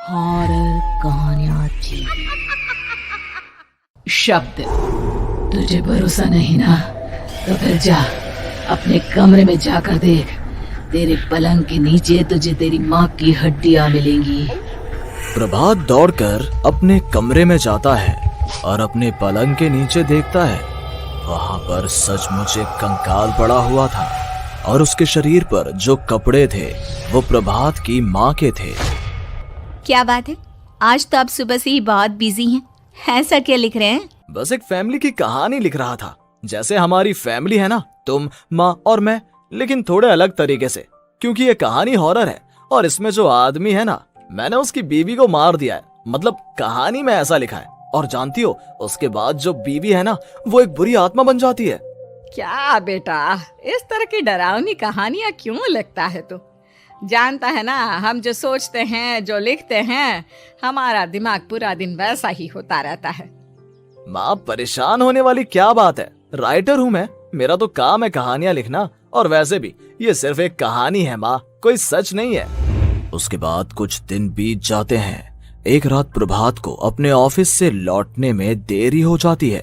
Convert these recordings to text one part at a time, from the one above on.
Horror कहानियां थी। शब्द, तुझे भरोसा नहीं ना, तो फिर जा अपने कमरे में जाकर देख। तेरे पलंग के नीचे तुझे तेरी माँ की हड्डियां मिलेंगी। प्रभात दौड़कर अपने कमरे में जाता है और अपने पलंग के नीचे देखता है। वहां पर सचमुच एक कंकाल पड़ा हुआ था और उसके शरीर पर जो कपड़े थे वो प्रभात की माँ के थे। क्या बात है, आज तो आप सुबह से ही बहुत बिजी हैं। ऐसा क्या लिख रहे हैं? बस एक फैमिली की कहानी लिख रहा था। जैसे हमारी फैमिली है ना, तुम, माँ और मैं, लेकिन थोड़े अलग तरीके से, क्योंकि ये कहानी हॉरर है और इसमें जो आदमी है ना, मैंने उसकी बीवी को मार दिया है। मतलब कहानी में ऐसा लिखा है। और जानती हो, उसके बाद जो बीवी है ना, वो एक बुरी आत्मा बन जाती है। क्या बेटा, इस तरह की डरावनी कहानियां क्यों लिखता है तू? जानता है ना, हम जो सोचते हैं, जो लिखते हैं, हमारा दिमाग पूरा दिन वैसा ही होता रहता है। माँ, परेशान होने वाली क्या बात है? राइटर हूँ मैं, मेरा तो काम है कहानियां लिखना। और वैसे भी ये सिर्फ एक कहानी है माँ, कोई सच नहीं है। उसके बाद कुछ दिन बीत जाते हैं। एक रात प्रभात को अपने ऑफिस से लौटने में देरी हो जाती है।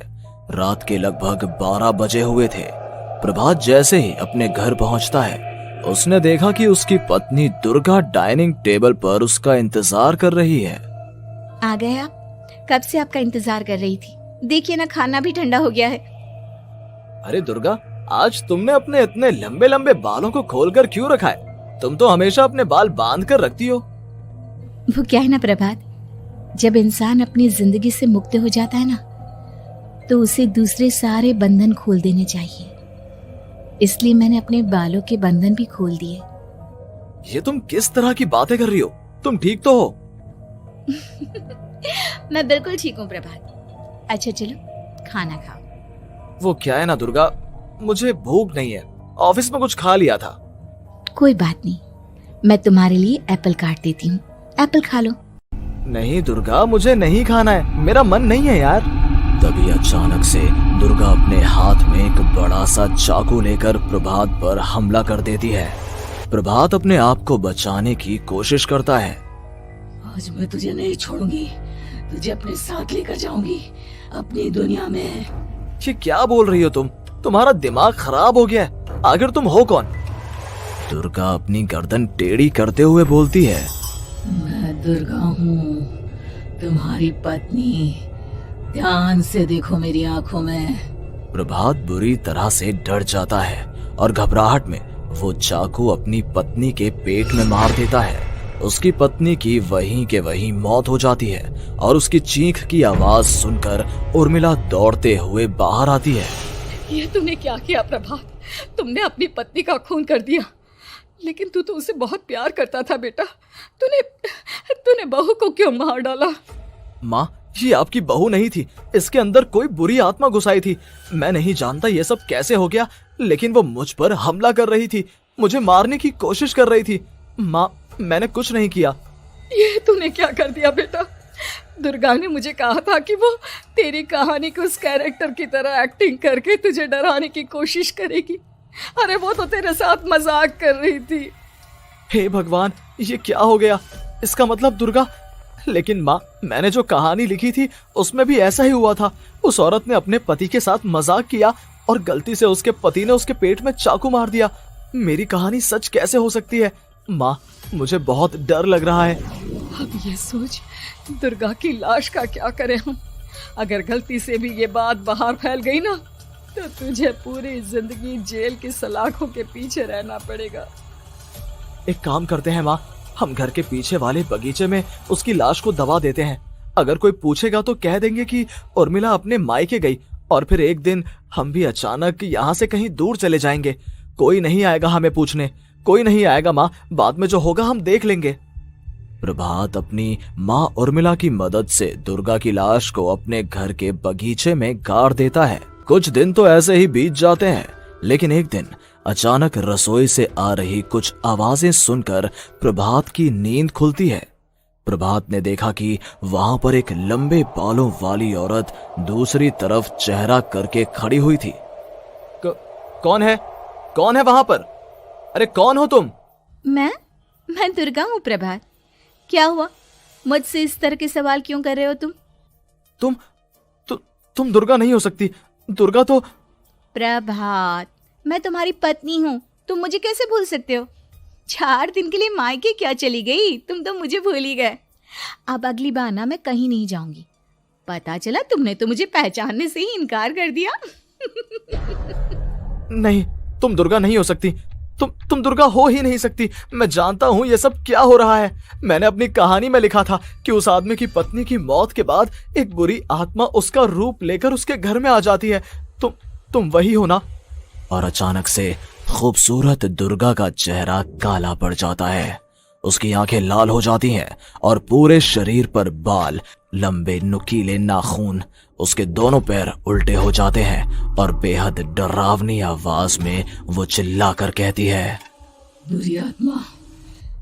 रात के लगभग 12 बजे हुए थे। प्रभात जैसे ही अपने घर पहुंचता है, उसने देखा कि उसकी पत्नी दुर्गा डाइनिंग टेबल पर उसका इंतजार कर रही है। आ गए आप? कब से आपका इंतजार कर रही थी। देखिए ना, खाना भी ठंडा हो गया है। अरे दुर्गा, आज तुमने अपने इतने लंबे लंबे बालों को खोलकर क्यों रखा है? तुम तो हमेशा अपने बाल बांध कर रखती हो। वो क्या है ना प्रभात, जब इंसान अपनी जिंदगी से मुक्त हो जाता है ना, तो उसे दूसरे सारे बंधन खोल देने चाहिए। इसलिए मैंने अपने बालों के बंधन भी खोल दिए। ये तुम किस तरह की बातें कर रही हो? तुम ठीक तो हो? मैं बिल्कुल ठीक हूँ प्रभात। अच्छा चलो खाना खाओ। वो क्या है ना दुर्गा, मुझे भूख नहीं है। ऑफिस में कुछ खा लिया था। कोई बात नहीं, मैं तुम्हारे लिए एप्पल काट देती हूँ, एप्पल खा लो। नहीं दुर्गा, मुझे नहीं खाना है, मेरा मन नहीं है यार। तभी अचानक से दुर्गा अपने हाथ में एक बड़ा सा चाकू लेकर प्रभात पर हमला कर देती है। प्रभात अपने आप को बचाने की कोशिश करता है। आज मैं तुझे नहीं छोड़ूंगी, तुझे अपने साथ लेकर जाऊंगी अपनी दुनिया में। ये क्या बोल रही हो तुम? तुम्हारा दिमाग खराब हो गया है। आखिर तुम हो कौन? दुर्गा अपनी गर्दन टेढ़ी करते हुए बोलती है। मैं दुर्गा हूँ, तुम्हारी पत्नी। ध्यान से देखो मेरी आंखों में। प्रभात बुरी तरह से डर जाता है और घबराहट में वो चाकू अपनी पत्नी के पेट में मार देता है। उसकी पत्नी की वहीं के वहीं मौत हो जाती है और उसकी चीख की आवाज सुनकर उर्मिला दौड़ते हुए बाहर आती है। ये तूने क्या किया प्रभात? तुमने अपनी पत्नी का खून कर दिया। लेकिन तू तो उसे बहुत प्यार करता था बेटा। तूने बहू को क्यों मार डाला? माँ, ये आपकी बहू नहीं थी, इसके अंदर कोई बुरी आत्मा घुसाई थी। मैं नहीं जानता ये सब कैसे हो गया, लेकिन वो मुझ पर हमला कर रही थी, मुझे मारने की कोशिश कर रही थी। माँ, मैंने कुछ नहीं किया। ये तूने क्या कर दिया बेटा? दुर्गा ने मुझे कहा था कि वो तेरी कहानी को उस कैरेक्टर की तरह एक्टिंग करके तुझे डराने की कोशिश करेगी। अरे वो तो तेरे साथ मजाक कर रही थी। हे भगवान, ये क्या हो गया? इसका मतलब दुर्गा। लेकिन माँ, मैंने जो कहानी लिखी थी उसमें भी ऐसा ही हुआ था। उस औरत ने अपने पति के साथ मजाक किया और गलती से उसके पति ने उसके पेट में चाकू मार दिया। मेरी कहानी सच कैसे हो सकती है? माँ, मुझे बहुत डर लग रहा है। अब ये सोच, दुर्गा की लाश का क्या करें हम? अगर गलती से भी ये बात बाहर फैल गई ना, तो तुझे पूरी जिंदगी जेल की सलाखों के पीछे रहना पड़ेगा। एक काम करते हैं माँ, हम घर के पीछे वाले बगीचे में उसकी लाश को दबा देते हैं। अगर कोई पूछेगा तो कह देंगे कि उर्मिला अपने मायके गई और फिर एक दिन हम भी अचानक यहाँ से कहीं दूर चले जाएंगे। कोई नहीं आएगा हमें पूछने, कोई नहीं आएगा माँ, बाद में जो होगा हम देख लेंगे। प्रभात अपनी माँ उर्मिला की मदद से दुर्गा की लाश को अपने घर के बगीचे में गाड़ देता है। कुछ दिन तो ऐसे ही बीत जाते हैं, लेकिन एक दिन अचानक रसोई से आ रही कुछ आवाजें सुनकर प्रभात की नींद खुलती है। प्रभात ने देखा कि वहां पर एक लंबे बालों वाली औरत दूसरी तरफ चेहरा करके खड़ी हुई थी। कौन है? कौन है वहां पर? अरे कौन हो तुम? मैं दुर्गा हूँ प्रभात। क्या हुआ? मुझसे इस तरह के सवाल क्यों कर रहे हो तुम? तुम दुर्गा नहीं हो सकती। दुर्गा तो प्रभात, मैं तुम्हारी पत्नी हूँ, तुम मुझे कैसे भूल सकते हो? 4 दिन के लिए मायके क्या चली गई, तुम तो मुझे भूल ही गए। अब अगली बार ना मैं कहीं नहीं जाऊंगी। पता चला तुमने तो मुझे पहचानने से ही इनकार कर दिया। नहीं, तुम दुर्गा नहीं हो सकती। तुम दुर्गा हो ही नहीं सकती। मैं जानता हूँ ये सब क्या हो रहा है। मैंने अपनी कहानी में लिखा था कि उस आदमी की पत्नी की मौत के बाद एक बुरी आत्मा उसका रूप लेकर उसके घर में आ जाती है। तुम वही हो ना? और अचानक से खूबसूरत दुर्गा का चेहरा काला पड़ जाता है। उसकी आंखें लाल हो जाती हैं और पूरे शरीर पर बाल, लंबे नुकीले नाखून, उसके दोनों पैर उल्टे हो जाते हैं और बेहद डरावनी आवाज में वो चिल्लाकर कहती है, बुरी आत्मा,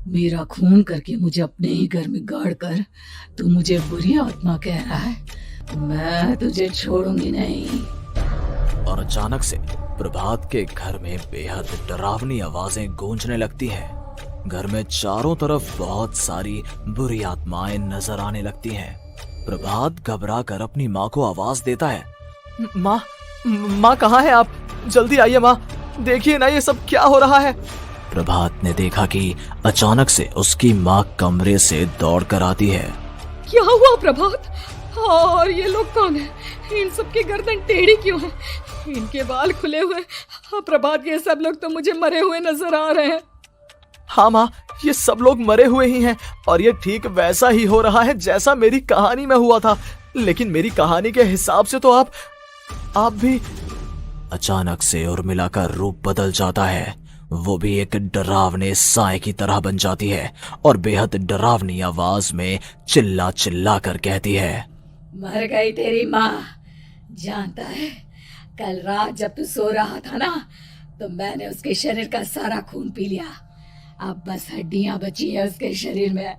मेरा खून करके मुझे अपने ही घर में गाड़ कर तू मुझे बुरी आत्मा कह रहा है? मैं तुझे छोड़ूंगी नहीं। और अचानक से प्रभात के घर में बेहद डरावनी आवाजें गूंजने लगती हैं। घर में चारों तरफ बहुत सारी बुरी आत्माएं नजर आने लगती हैं। प्रभात घबरा कर अपनी माँ को आवाज देता है, माँ कहाँ है आप? जल्दी आइए माँ, देखिए ना ये सब क्या हो रहा है। प्रभात ने देखा कि अचानक से उसकी माँ कमरे से दौड़ कर आती है। क्या हुआ प्रभात? और ये लोग कौन है? इन सब की गर्दन टेढ़ी क्यों है? इनके बाल खुले हुए। प्रभात, ये सब लोग तो मुझे मरे हुए नजर आ रहे हैं। हाँ माँ, ये सब लोग मरे हुए ही हैं और ये ठीक वैसा ही हो रहा है जैसा मेरी कहानी में हुआ था। लेकिन मेरी कहानी के हिसाब से तो आप भी। अचानक से उर्मिला का रूप बदल जाता है। वो भी एक डरावने साए की तरह बन जाती है और बेहद डरावनी आवाज में चिल्ला चिल्ला कर कहती है, मर गई तेरी माँ। जानता है, कल रात जब तू सो रहा था ना, तो मैंने उसके शरीर का सारा खून पी लिया। अब बस हड्डियां बची है उसके शरीर में।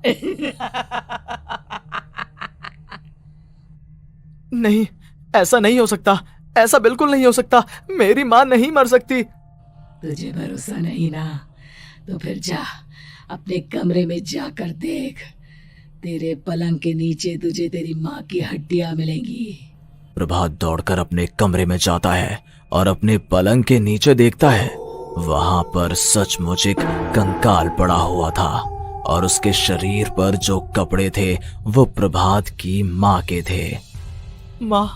नहीं, ऐसा नहीं हो सकता। ऐसा बिल्कुल नहीं हो सकता। मेरी माँ नहीं मर सकती। तुझे भरोसा नहीं ना? तो फिर जा, अपने कमरे में जाकर देख। तेरे पलंग के नीचे तुझे तेरी माँ की हड्डियां मिलेंगी। प्रभात दौड़कर अपने कमरे में जाता है और अपने पलंग के नीचे देखता है। वहां पर सचमुच एक कंकाल पड़ा हुआ था और उसके शरीर पर जो कपड़े थे वो प्रभात की माँ के थे। माँ,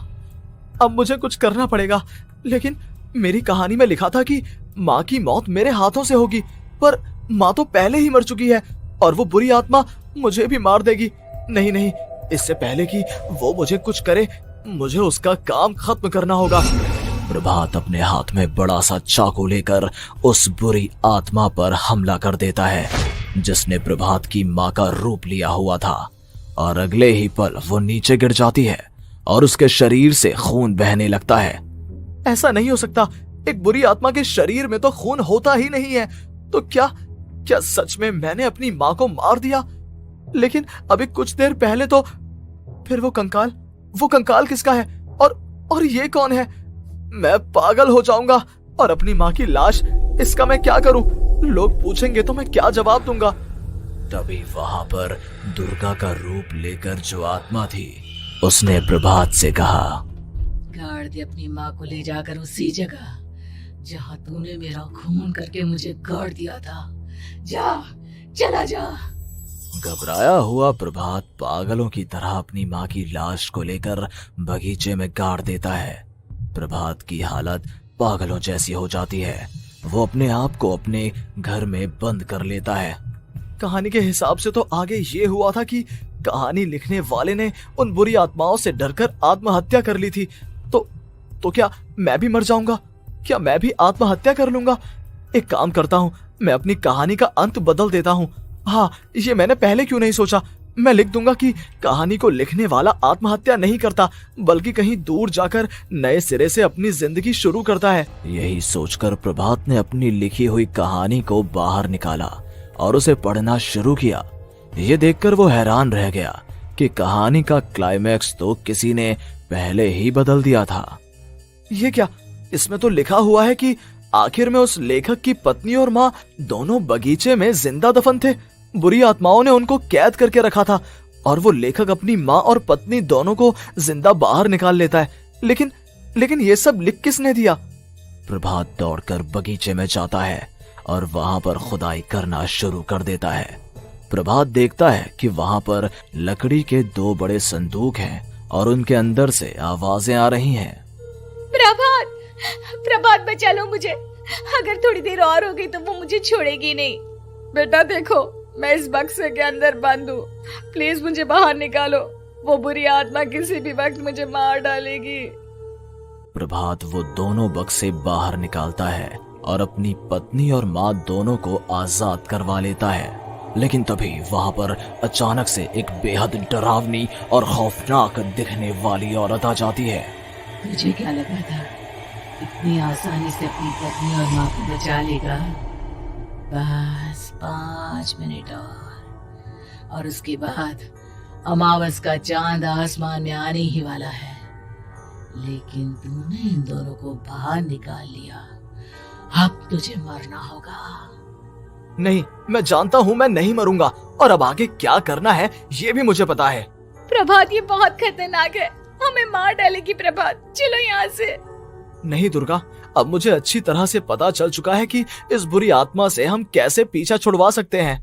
अब मुझे कुछ करना पड़ेगा। लेकिन मेरी कहानी में लिखा था कि माँ की मौत मेरे हाथों से होगी, पर माँ तो पहले ही मर चुकी है और वो बुरी आत्मा मुझे भी मार देगी। नहीं, इससे पहले कि वो मुझे कुछ करे, मुझे उसका काम खत्म करना होगा। प्रभात अपने हाथ में बड़ा सा चाकू लेकर उस बुरी आत्मा पर हमला कर देता है जिसने प्रभात की माँ का रूप लिया हुआ था, और अगले ही पल वो नीचे गिर जाती है और उसके शरीर से खून बहने लगता है। ऐसा नहीं हो सकता। एक बुरी आत्मा के शरीर में तो खून होता ही नहीं है। तो क्या सच में मैंने अपनी माँ को मार दिया? लेकिन अभी कुछ देर पहले तो फिर वो कंकाल किसका है? और ये कौन है? मैं पागल हो जाऊंगा। और अपनी माँ की लाश, इसका मैं क्या करूं? लोग पूछेंगे तो मैं क्या जवाब दूंगा? तभी वहां पर दुर्गा का रूप लेकर जो आत्मा थी उसने प्रभात से कहा, गाड़ दे अपनी माँ को ले जाकर उसी जगह जहाँ तूने मेरा खून करके मुझे गाड़ दिया था। चला जा। घबराया हुआ प्रभात पागलों की तरह अपनी माँ की लाश को लेकर बगीचे में गाड़ देता है। प्रभात की हालत पागलों जैसी हो जाती है। वो अपने आप को अपने घर में बंद कर लेता है। कहानी के हिसाब से तो आगे ये हुआ था कि कहानी लिखने वाले ने उन बुरी आत्माओं से डरकर आत्महत्या कर ली थी। तो क्या मैं भी मर जाऊंगा? क्या मैं भी आत्महत्या कर लूंगा? एक काम करता हूँ, मैं अपनी कहानी का अंत बदल देता हूँ। हाँ, ये मैंने पहले क्यों नहीं सोचा। मैं लिख दूंगा कि कहानी को लिखने वाला आत्महत्या नहीं करता, बल्कि कहीं दूर जाकर नए सिरे से अपनी जिंदगी शुरू करता है। यही सोचकर प्रभात ने अपनी लिखी हुई कहानी को बाहर निकाला और उसे पढ़ना शुरू किया। ये देखकर वो हैरान रह गया कि कहानी का क्लाइमैक्स तो किसी ने पहले ही बदल दिया था। ये क्या? इसमें तो लिखा हुआ है कि आखिर में उस लेखक की पत्नी और माँ दोनों बगीचे में जिंदा दफन थे। बुरी आत्माओं ने उनको कैद करके रखा था और वो लेखक अपनी माँ और पत्नी दोनों को जिंदा बाहर निकाल लेता है। लेकिन ये सब लिख किसने दिया? प्रभात दौड़कर बगीचे में जाता है और वहां पर खुदाई करना शुरू कर देता है। प्रभात देखता है कि वहां पर लकड़ी के 2 बड़े संदूक हैं और उनके अंदर से आवाजें आ रही हैं। प्रभात बचा लो मुझे, अगर थोड़ी देर और हो गई तो वो मुझे छोड़ेगी नहीं। बेटा देखो, मैं इस बक्से के अंदर बंद हूँ, प्लीज मुझे बाहर निकालो, वो बुरी आत्मा किसी भी वक्त मुझे मार डालेगी। प्रभात वो दोनों बक्से बाहर निकालता है और अपनी पत्नी और माँ दोनों को आजाद करवा लेता है। लेकिन तभी वहां पर अचानक से एक बेहद डरावनी और खौफनाक दिखने वाली औरत आ जाती है। तुझे क्या लगा था इतनी आसानी से अपनी पत्नी और माँ को बचा लेगा? बस 5 मिनट और उसके बाद अमावस का चांद आसमान में आने ही वाला है। लेकिन तूने इन दोनों को बाहर निकाल लिया, अब तुझे मरना होगा। नहीं, मैं जानता हूँ मैं नहीं मरूंगा, और अब आगे क्या करना है ये भी मुझे पता है। प्रभात ये बहुत खतरनाक है, हमें मार डालेगी प्रभात, चलो यहाँ से। नहीं दुर्गा, अब मुझे अच्छी तरह से पता चल चुका है कि इस बुरी आत्मा से हम कैसे पीछा छुड़वा सकते हैं।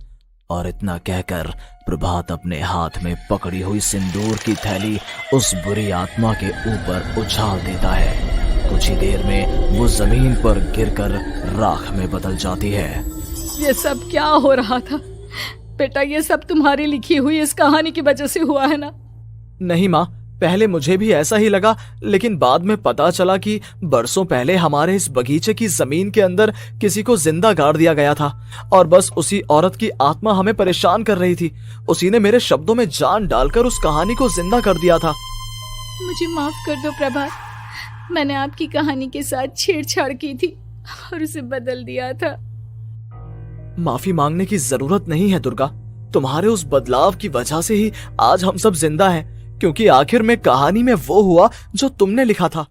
और इतना कहकर प्रभात अपने हाथ में पकड़ी हुई सिंदूर की थैली उस बुरी आत्मा के ऊपर उछाल देता है। कुछ ही देर में वो जमीन पर गिरकर राख में बदल जाती है। ये सब क्या हो रहा था बेटा? ये सब तुम्हारी लिखी हुई इस कहानी की वजह से हुआ है ना? नहीं माँ, पहले मुझे भी ऐसा ही लगा, लेकिन बाद में पता चला कि बरसों पहले हमारे इस बगीचे की जमीन के अंदर किसी को जिंदा गाड़ दिया गया था और बस उसी औरत की आत्मा हमें परेशान कर रही थी। उसी ने मेरे शब्दों में जान डालकर उस कहानी को जिंदा कर दिया था। मुझे माफ कर दो प्रभात, मैंने आपकी कहानी के साथ छेड़छाड़ की थी और उसे बदल दिया था। माफी मांगने की जरूरत नहीं है दुर्गा, तुम्हारे उस बदलाव की वजह से ही आज हम सब जिंदा हैं, क्योंकि आखिर में कहानी में वो हुआ जो तुमने लिखा था।